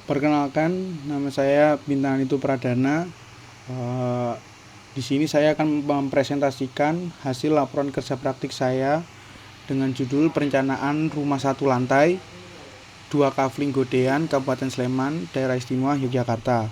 Perkenalkan, nama saya Bintang Itu Pradana. Di sini saya akan mempresentasikan hasil laporan kerja praktik saya dengan judul Perencanaan Rumah Satu Lantai 2 Kafling Godean, Kabupaten Sleman, Daerah Istimewa Yogyakarta.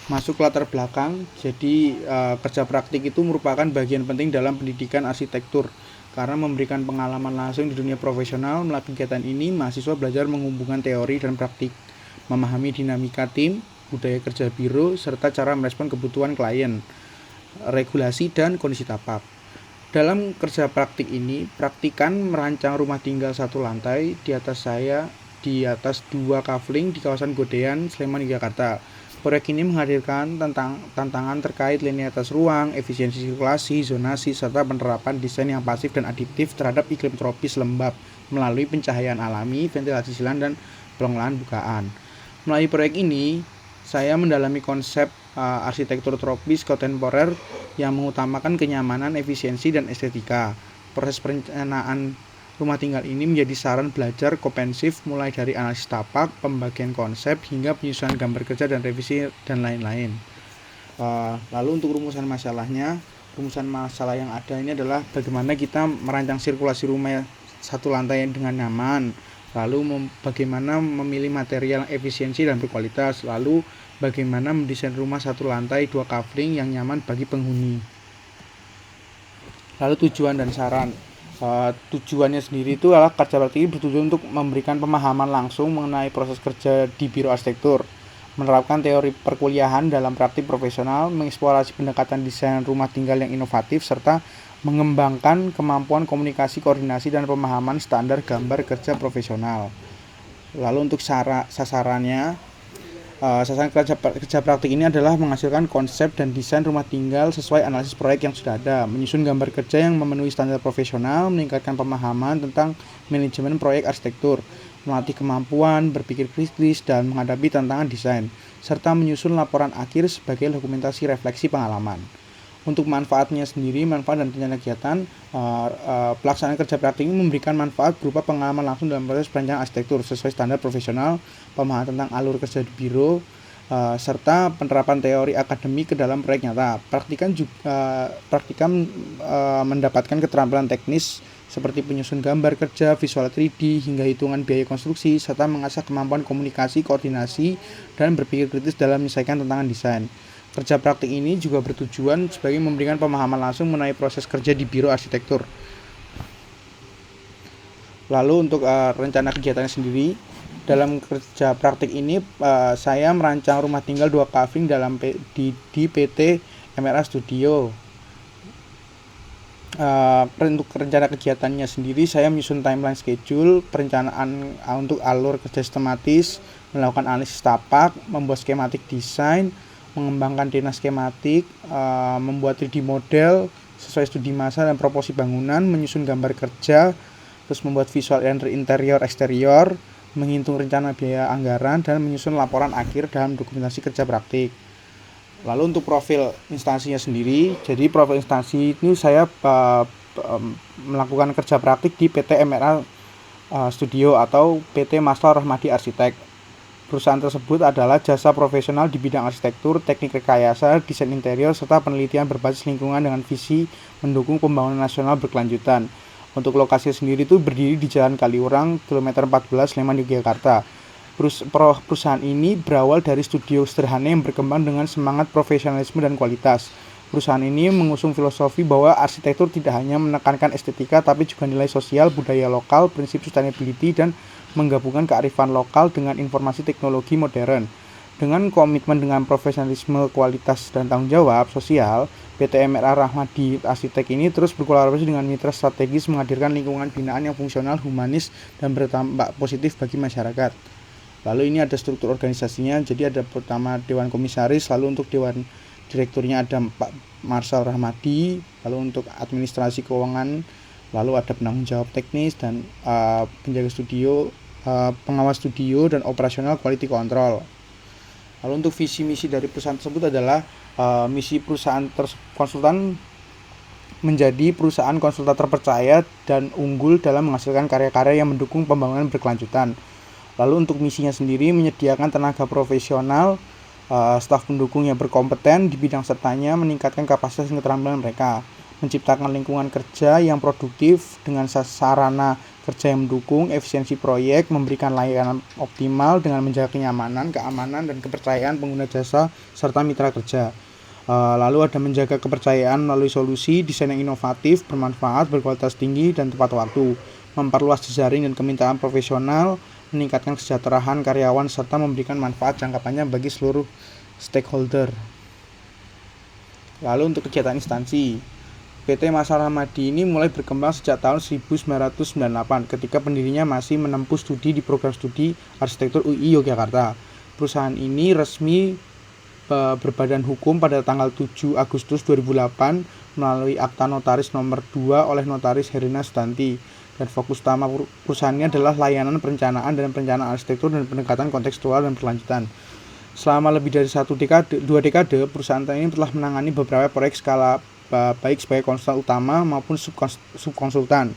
Masuk latar belakang, jadi kerja praktik itu merupakan bagian penting dalam pendidikan arsitektur karena memberikan pengalaman langsung di dunia profesional. Melalui kegiatan ini, mahasiswa belajar menghubungkan teori dan praktik, memahami dinamika tim, budaya kerja biro, serta cara merespon kebutuhan klien, regulasi, dan kondisi tapak. Dalam kerja praktik ini, praktikan merancang rumah tinggal satu lantai di atas 2 kafling di kawasan Godean, Sleman, Yogyakarta. Proyek ini menghadirkan tantangan terkait linearitas ruang, efisiensi sirkulasi, zonasi, serta penerapan desain yang pasif dan adaptif terhadap iklim tropis lembab melalui pencahayaan alami, ventilasi silang, dan pengelolaan bukaan. Melalui proyek ini, saya mendalami konsep arsitektur tropis kontemporer yang mengutamakan kenyamanan, efisiensi, dan estetika. Proses perencanaan rumah tinggal ini menjadi saran belajar komprehensif mulai dari analisis tapak, pembagian konsep, hingga penyusunan gambar kerja dan revisi dan lain-lain. Lalu untuk rumusan masalah yang ada ini adalah bagaimana kita merancang sirkulasi rumah satu lantai dengan nyaman, lalu bagaimana memilih material yang efisiensi dan berkualitas, lalu bagaimana mendesain rumah satu lantai 2 kafling yang nyaman bagi penghuni. Lalu tujuan dan saran. Tujuannya sendiri itu adalah kerja praktik ini bertujuan untuk memberikan pemahaman langsung mengenai proses kerja di biro arsitektur, menerapkan teori perkuliahan dalam praktik profesional, mengeksplorasi pendekatan desain rumah tinggal yang inovatif, serta mengembangkan kemampuan komunikasi, koordinasi, dan pemahaman standar gambar kerja profesional. Lalu untuk sasarannya, sasaran kerja praktik ini adalah menghasilkan konsep dan desain rumah tinggal sesuai analisis proyek yang sudah ada, menyusun gambar kerja yang memenuhi standar profesional, meningkatkan pemahaman tentang manajemen proyek arsitektur, melatih kemampuan berpikir kritis dan menghadapi tantangan desain, serta menyusun laporan akhir sebagai dokumentasi refleksi pengalaman. Untuk manfaatnya sendiri, manfaat dan rencana kegiatan, pelaksanaan kerja praktik ini memberikan manfaat berupa pengalaman langsung dalam proses perencanaan arsitektur sesuai standar profesional, pemahaman tentang alur kerja di biro, serta penerapan teori akademik ke dalam proyek nyata. Praktikan mendapatkan keterampilan teknis seperti penyusun gambar kerja, visual 3D, hingga hitungan biaya konstruksi, serta mengasah kemampuan komunikasi, koordinasi, dan berpikir kritis dalam menyelesaikan tantangan desain. Kerja praktik ini juga bertujuan sebagai memberikan pemahaman langsung mengenai proses kerja di biro arsitektur. Lalu untuk rencana kegiatannya sendiri, dalam kerja praktik ini saya merancang rumah tinggal 2 kafling di PT MRA Studio. Untuk rencana kegiatannya sendiri, saya menyusun timeline schedule, perencanaan untuk alur kerja sistematis, melakukan analisis tapak, membuat skematik desain, mengembangkan data skematik, membuat 3D model sesuai studi massa dan proporsi bangunan, menyusun gambar kerja, terus membuat visual interior eksterior, menghitung rencana biaya anggaran, dan menyusun laporan akhir dalam dokumentasi kerja praktik. Lalu untuk profil instansinya sendiri, jadi profil instansi ini saya melakukan kerja praktik di PT MRA Studio atau PT Maslar Rahmadi Arsitek. Perusahaan tersebut adalah jasa profesional di bidang arsitektur, teknik rekayasa, desain interior, serta penelitian berbasis lingkungan dengan visi mendukung pembangunan nasional berkelanjutan. Untuk lokasi sendiri itu berdiri di Jalan Kaliurang, kilometer 14, Sleman, Yogyakarta. Perusahaan ini berawal dari studio sederhana yang berkembang dengan semangat profesionalisme dan kualitas. Perusahaan ini mengusung filosofi bahwa arsitektur tidak hanya menekankan estetika, tapi juga nilai sosial, budaya lokal, prinsip sustainability, dan menggabungkan kearifan lokal dengan informasi teknologi modern. Dengan komitmen dengan profesionalisme, kualitas, dan tanggung jawab sosial, PT MRA Rahmadi Arsitek ini terus berkolaborasi dengan mitra strategis menghadirkan lingkungan binaan yang fungsional, humanis, dan berdampak positif bagi masyarakat. Lalu ini ada struktur organisasinya, jadi ada pertama Dewan Komisaris, lalu untuk Dewan Direkturnya ada Pak Marsal Rahmadi, lalu untuk administrasi keuangan, lalu ada penanggung jawab teknis dan penjaga studio, pengawas studio, dan operasional quality control. Lalu untuk visi misi dari perusahaan tersebut adalah misi perusahaan konsultan menjadi perusahaan konsultan terpercaya dan unggul dalam menghasilkan karya-karya yang mendukung pembangunan berkelanjutan. Lalu untuk misinya sendiri menyediakan tenaga profesional, staf pendukung yang berkompeten di bidang sertanya, meningkatkan kapasitas dan keterampilan mereka, menciptakan lingkungan kerja yang produktif dengan sarana kerja yang mendukung efisiensi proyek, memberikan layanan optimal dengan menjaga kenyamanan, keamanan, dan kepercayaan pengguna jasa serta mitra kerja. Lalu ada menjaga kepercayaan melalui solusi desain yang inovatif, bermanfaat, berkualitas tinggi, dan tepat waktu, memperluas jejaring dan kemitraan profesional, meningkatkan kesejahteraan karyawan, serta memberikan manfaat jangka panjang bagi seluruh stakeholder. Lalu untuk kegiatan instansi, PT Masar Rahmadi ini mulai berkembang sejak tahun 1998 ketika pendirinya masih menempuh studi di program studi arsitektur UI Yogyakarta. Perusahaan ini resmi berbadan hukum pada tanggal 7 Agustus 2008 melalui Akta Notaris nomor 2 oleh Notaris Herina Sutanti, dan fokus utama perusahaannya adalah layanan perencanaan dan perencanaan arsitektur dan pendekatan kontekstual dan berkelanjutan. Selama lebih dari 2 dekade, perusahaan ini telah menangani beberapa proyek skala baik sebagai konsultan utama maupun subkonsultan.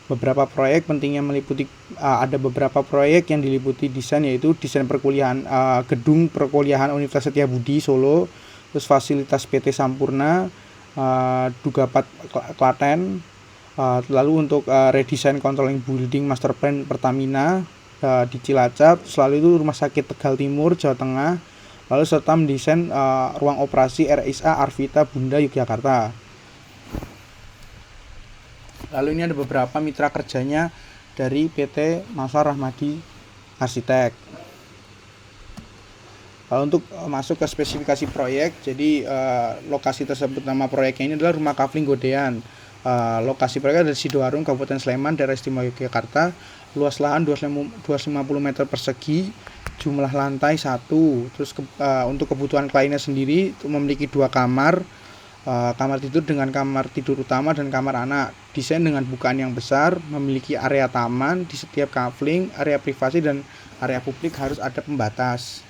Beberapa proyek pentingnya meliputi ada beberapa proyek yang diliputi desain, yaitu desain perkuliahan gedung perkuliahan Universitas Setiabudi Solo, terus fasilitas PT Sampurna Dugapat Klaten, lalu untuk redesign controlling building master plan Pertamina di Cilacap, lalu itu Rumah Sakit Tegal Timur Jawa Tengah, lalu serta mendesain ruang operasi RSA Arvita Bunda Yogyakarta. Lalu ini ada beberapa mitra kerjanya dari PT Masar Rahmadi Arsitek. Lalu untuk masuk ke spesifikasi proyek, jadi lokasi tersebut, nama proyeknya ini adalah Rumah Kafling Godean. Lokasi proyek ada di Sidoarung, Kabupaten Sleman, Daerah Istimewa Yogyakarta. Luas lahan 250 meter persegi, jumlah lantai 1. Terus untuk kebutuhan kliennya sendiri memiliki 2 kamar, kamar tidur dengan kamar tidur utama dan kamar anak. Desain dengan bukaan yang besar, memiliki area taman di setiap kafling, area privasi dan area publik harus ada pembatas.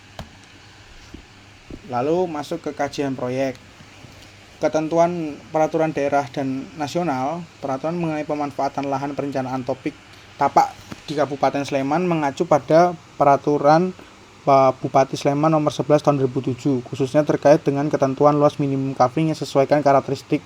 Lalu masuk ke kajian proyek. Ketentuan peraturan daerah dan nasional, peraturan mengenai pemanfaatan lahan perencanaan topik tapak di Kabupaten Sleman mengacu pada peraturan Bupati Sleman nomor 11 tahun 2007, khususnya terkait dengan ketentuan luas minimum kafling yang sesuaikan karakteristik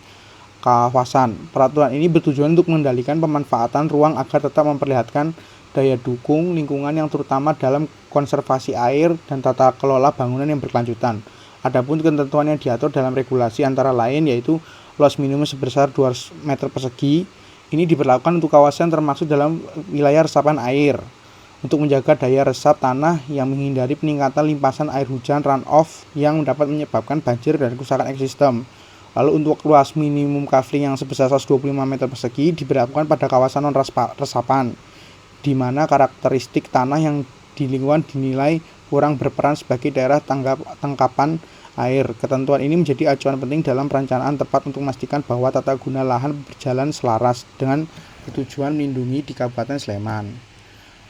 kawasan. Peraturan ini bertujuan untuk mengendalikan pemanfaatan ruang agar tetap memperlihatkan daya dukung lingkungan yang terutama dalam konservasi air dan tata kelola bangunan yang berkelanjutan. Adapun ketentuan yang diatur dalam regulasi antara lain yaitu luas minimum sebesar 200 meter persegi. Ini diberlakukan untuk kawasan termasuk dalam wilayah resapan air untuk menjaga daya resap tanah yang menghindari peningkatan limpasan air hujan runoff yang dapat menyebabkan banjir dan kerusakan ekosistem. Lalu untuk luas minimum kafling yang sebesar 125 meter persegi diberlakukan pada kawasan non resapan, di mana karakteristik tanah yang di lingkungan dinilai kurang berperan sebagai daerah tangkapan air. Ketentuan ini menjadi acuan penting dalam perencanaan tepat untuk memastikan bahwa tata guna lahan berjalan selaras dengan tujuan melindungi di Kabupaten Sleman.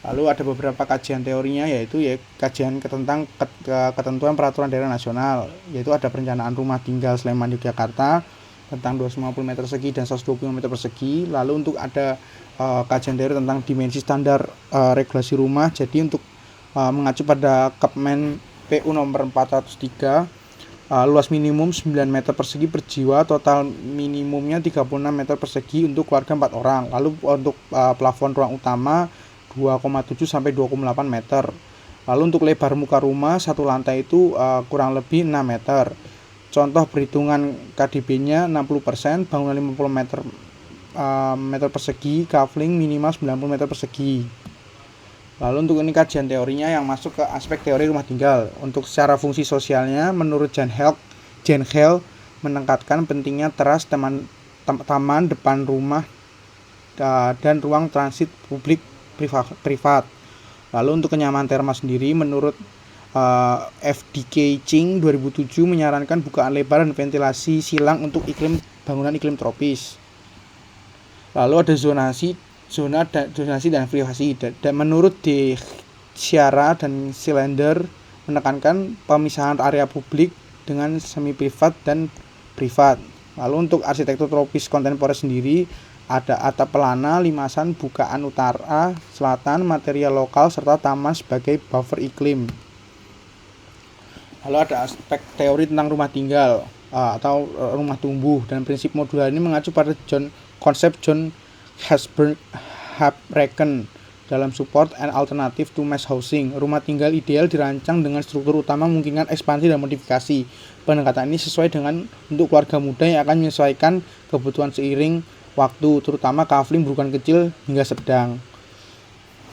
Lalu ada beberapa kajian teorinya, yaitu kajian tentang ketentuan peraturan daerah nasional, yaitu ada perencanaan rumah tinggal Sleman Yogyakarta tentang 250 meter persegi dan 125 meter persegi. Lalu untuk ada kajian teori tentang dimensi standar regulasi rumah, jadi untuk mengacu pada Kepmen PU nomor 403, luas minimum 9 meter persegi per jiwa, total minimumnya 36 meter persegi untuk keluarga 4 orang. Lalu untuk plafon ruang utama 2,7 sampai 2,8 meter. Lalu untuk lebar muka rumah satu lantai itu kurang lebih 6 meter. Contoh perhitungan KDB-nya 60%, bangunan 50 meter persegi, kafling minimal 90 meter persegi. Lalu untuk ini kajian teorinya yang masuk ke aspek teori rumah tinggal. Untuk secara fungsi sosialnya, menurut Jan Hel menekankan pentingnya teras taman depan rumah dan ruang transit publik privat. Lalu untuk kenyamanan terma sendiri, menurut FDK Ching 2007 menyarankan bukaan lebar dan ventilasi silang untuk bangunan iklim tropis. Lalu ada zonasi dan privasi. Dan menurut De Sciarra dan Cylinder menekankan pemisahan area publik dengan semi privat dan privat. Lalu untuk arsitektur tropis kontemporer sendiri, Ada atap pelana, limasan, bukaan utara, selatan, material lokal, serta taman sebagai buffer iklim. Lalu ada aspek teori tentang rumah tinggal atau rumah tumbuh, dan prinsip modular ini mengacu pada konsep John Habraken dalam Support and Alternative to Mass Housing. Rumah tinggal ideal dirancang dengan struktur utama memungkinkan ekspansi dan modifikasi. Pendekatan ini sesuai dengan untuk keluarga muda yang akan menyesuaikan kebutuhan seiring waktu, terutama kafling berukuran kecil hingga sedang.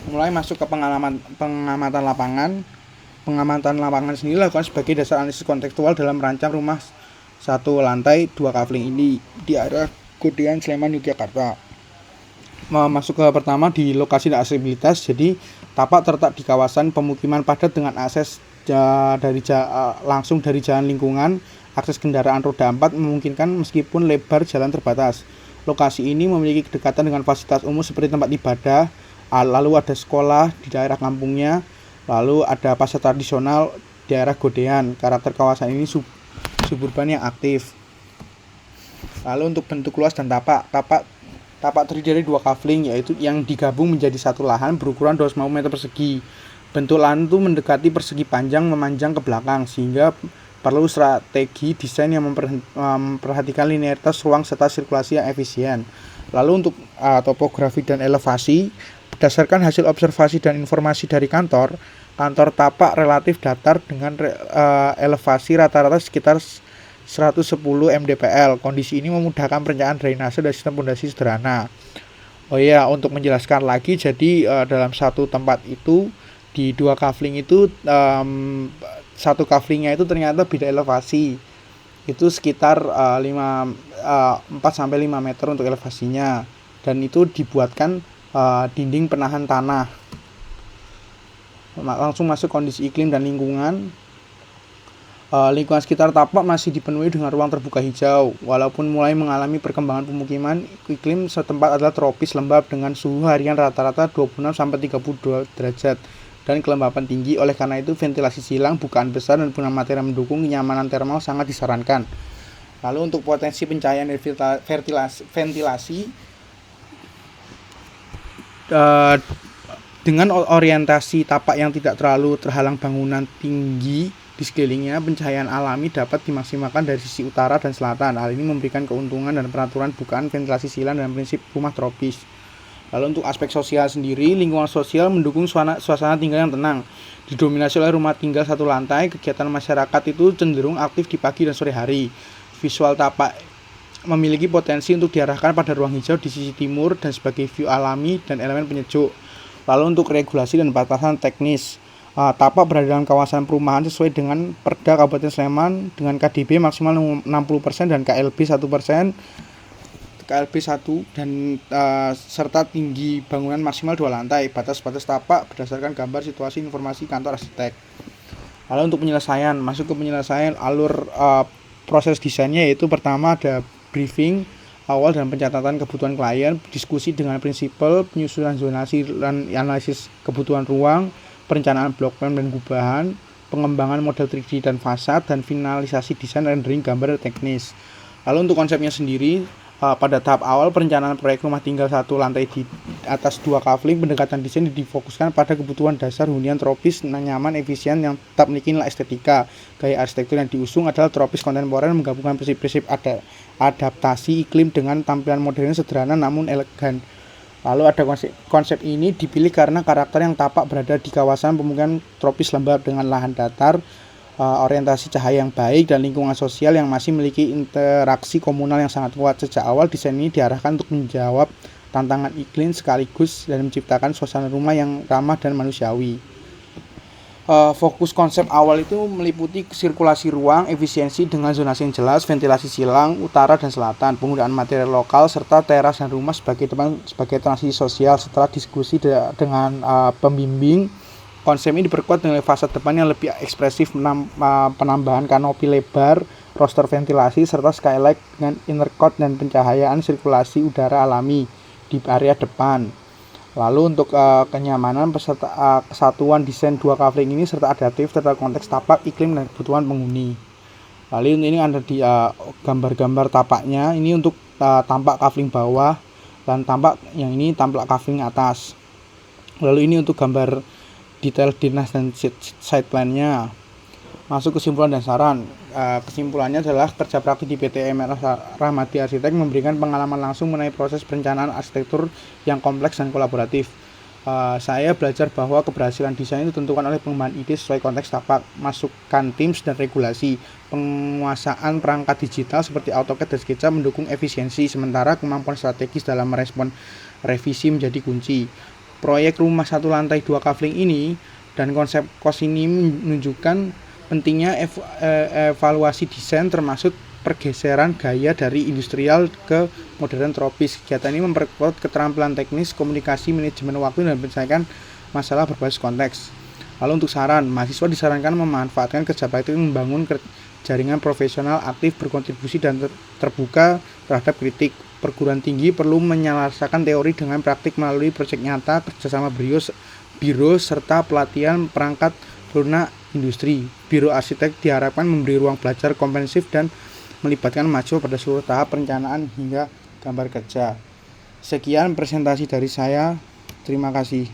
Mulai masuk ke pengamatan lapangan. Pengamatan lapangan sendiri dilakukan sebagai dasar analisis kontekstual dalam merancang rumah 1 lantai 2 kafling ini di area Godean, Sleman, Yogyakarta. Masuk ke pertama di lokasi dan aksesibilitas. Jadi tapak terletak di kawasan pemukiman padat dengan akses langsung dari jalan lingkungan. Akses kendaraan roda 4 memungkinkan meskipun lebar jalan terbatas. Lokasi ini memiliki kedekatan dengan fasilitas umum seperti tempat ibadah, lalu ada sekolah di daerah kampungnya, lalu ada pasar tradisional di daerah Godean. Karakter kawasan ini suburban yang aktif. Lalu untuk bentuk luas dan tapak terdiri dari 2 kafling, yaitu yang digabung menjadi satu lahan berukuran 250 meter persegi. Bentuk lahan itu mendekati persegi panjang memanjang ke belakang, sehingga perlu strategi desain yang memperhatikan linearitas ruang serta sirkulasi yang efisien. Lalu untuk topografi dan elevasi, berdasarkan hasil observasi dan informasi dari kantor tapak relatif datar dengan elevasi rata-rata sekitar 110 mdpl. Kondisi ini memudahkan perencanaan drainase dan sistem pondasi sederhana. Oh iya, untuk menjelaskan lagi, jadi dalam satu tempat itu di 2 kafling itu satu kaflingnya itu ternyata beda elevasi. Itu sekitar 4-5 meter untuk elevasinya, dan itu dibuatkan dinding penahan tanah. Langsung masuk kondisi iklim dan lingkungan. Lingkungan sekitar tapak masih dipenuhi dengan ruang terbuka hijau. Walaupun mulai mengalami perkembangan pemukiman, iklim setempat adalah tropis lembab dengan suhu harian rata-rata 26-32 derajat dan kelembapan tinggi. Oleh karena itu, ventilasi silang, bukaan besar, dan penggunaan material mendukung kenyamanan termal sangat disarankan. Lalu untuk potensi pencahayaan dan ventilasi, dengan orientasi tapak yang tidak terlalu terhalang bangunan tinggi di sekelilingnya, pencahayaan alami dapat dimaksimalkan dari sisi utara dan selatan. Hal ini memberikan keuntungan dan peraturan bukaan ventilasi silang dan prinsip rumah tropis. Lalu untuk aspek sosial sendiri, lingkungan sosial mendukung suasana tinggal yang tenang. Didominasi oleh rumah tinggal 1 lantai, kegiatan masyarakat itu cenderung aktif di pagi dan sore hari. Visual tapak memiliki potensi untuk diarahkan pada ruang hijau di sisi timur dan sebagai view alami dan elemen penyejuk. Lalu untuk regulasi dan batasan teknis, tapak berada dalam kawasan perumahan sesuai dengan Perda Kabupaten Sleman dengan KDB maksimal 60% dan KLB 1%. KLB 1 dan serta tinggi bangunan maksimal 2 lantai. Batas-batas tapak berdasarkan gambar situasi informasi kantor arsitek. Lalu untuk penyelesaian, masuk ke penyelesaian alur proses desainnya, yaitu pertama ada briefing awal dan pencatatan kebutuhan klien, diskusi dengan prinsipal, penyusunan zonasi dan analisis kebutuhan ruang, perencanaan blok plan dan gubahan, pengembangan model 3D dan fasad, dan finalisasi desain rendering gambar teknis. Lalu untuk konsepnya sendiri, pada tahap awal perencanaan proyek rumah tinggal 1 lantai di atas 2 kafling, pendekatan desain difokuskan pada kebutuhan dasar hunian tropis, nyaman, efisien, yang tetap memiliki nilai estetika. Gaya arsitektur yang diusung adalah tropis kontemporer, menggabungkan prinsip-prinsip adaptasi iklim dengan tampilan modern sederhana namun elegan. Lalu ada konsep ini dipilih karena karakter yang tapak berada di kawasan pemukiman tropis lembab dengan lahan datar, orientasi cahaya yang baik, dan lingkungan sosial yang masih memiliki interaksi komunal yang sangat kuat. Sejak awal desain ini diarahkan untuk menjawab tantangan iklim sekaligus dan menciptakan suasana rumah yang ramah dan manusiawi. Fokus konsep awal itu meliputi sirkulasi ruang, efisiensi dengan zonasi yang jelas, ventilasi silang, utara dan selatan, penggunaan material lokal, serta teras dan rumah sebagai transisi sosial. Setelah diskusi dengan pembimbing, konsep ini diperkuat dengan fasad depan yang lebih ekspresif, penambahan kanopi lebar, roster ventilasi, serta skylight dengan inner court dan pencahayaan sirkulasi udara alami di area depan. Lalu untuk kenyamanan peserta kesatuan desain 2 kafling ini serta adaptif terhadap konteks tapak, iklim, dan kebutuhan penghuni. Lalu ini ada di gambar-gambar tapaknya. Ini untuk tampak kafling bawah. dan tampak yang ini tampak kafling atas. Lalu ini untuk gambar detail dinas dan site plan-nya. Masuk kesimpulan dan saran. Kesimpulannya adalah kerja praktik di PT MRS Rahmati Arsitek memberikan pengalaman langsung mengenai proses perencanaan arsitektur yang kompleks dan kolaboratif. Saya belajar bahwa keberhasilan desain itu ditentukan oleh pengembangan ide sesuai konteks tapak, masukan teams dan regulasi, penguasaan perangkat digital seperti AutoCAD dan SketchUp mendukung efisiensi, sementara kemampuan strategis dalam merespon revisi menjadi kunci. Proyek rumah 1 lantai 2 kafling ini dan konsep kos ini menunjukkan pentingnya evaluasi desain termasuk pergeseran gaya dari industrial ke modern tropis. Kegiatan ini memperkuat keterampilan teknis, komunikasi, manajemen waktu, dan menyelesaikan masalah berbasis konteks. Lalu untuk saran, mahasiswa disarankan memanfaatkan kerja praktik membangun jaringan profesional aktif, berkontribusi, dan terbuka terhadap kritik. Perguruan tinggi perlu menyelesaikan teori dengan praktik melalui proyek nyata, kerjasama biro, serta pelatihan perangkat lunak industri. Biro arsitek diharapkan memberi ruang belajar komprehensif dan melibatkan mahasiswa pada seluruh tahap perencanaan hingga gambar kerja. Sekian presentasi dari saya. Terima kasih.